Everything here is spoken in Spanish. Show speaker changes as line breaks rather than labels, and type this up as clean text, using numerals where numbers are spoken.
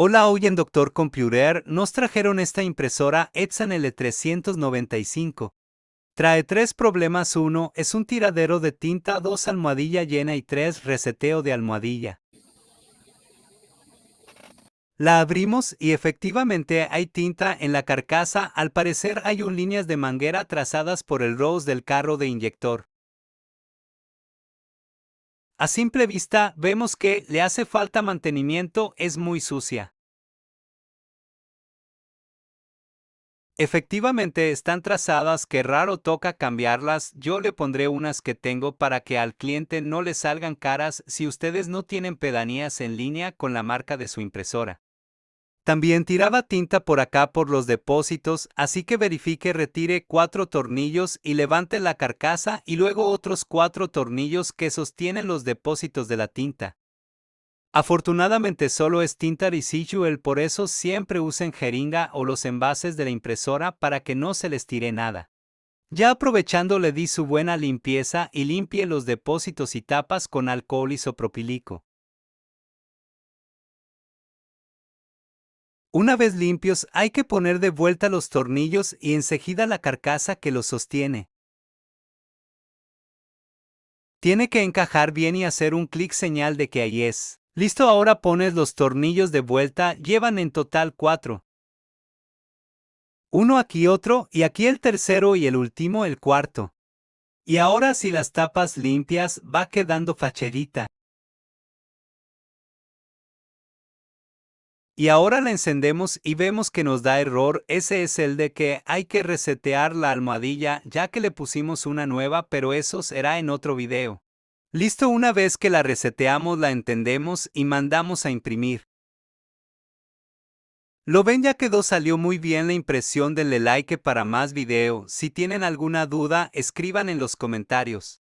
Hola, hoy en Doctor Computer nos trajeron esta impresora Epson L395. Trae tres problemas: 1 es un tiradero de tinta, 2 almohadilla llena y 3 reseteo de almohadilla. La abrimos y efectivamente hay tinta en la carcasa. Al parecer hay líneas de manguera trazadas por el Rose del carro de inyector. A simple vista vemos que le hace falta mantenimiento, es muy sucia. Efectivamente están trazadas, qué raro, toca cambiarlas. Yo le pondré unas que tengo para que al cliente no le salgan caras si ustedes no tienen pedanías en línea con la marca de su impresora. También tiraba tinta por acá por los depósitos, así que verifique, retire 4 tornillos y levante la carcasa y luego otros 4 tornillos que sostienen los depósitos de la tinta. Afortunadamente solo es tinta residual, por eso siempre usen jeringa o los envases de la impresora para que no se les tire nada. Ya aprovechando, le di su buena limpieza y limpie los depósitos y tapas con alcohol isopropílico. Una vez limpios, hay que poner de vuelta los tornillos y enseguida la carcasa que los sostiene. Tiene que encajar bien y hacer un clic, señal de que ahí es. Listo, ahora pones los tornillos de vuelta, llevan en total 4. Uno aquí, otro, y aquí el tercero y el último, el cuarto. Y ahora si las tapas limpias, va quedando facherita. Y ahora la encendemos y vemos que nos da error. Ese es el de que hay que resetear la almohadilla, ya que le pusimos una nueva, pero eso será en otro video. Listo, una vez que la reseteamos, la encendemos y mandamos a imprimir. Lo ven, ya quedó, salió muy bien la impresión. Denle like para más video. Si tienen alguna duda, escriban en los comentarios.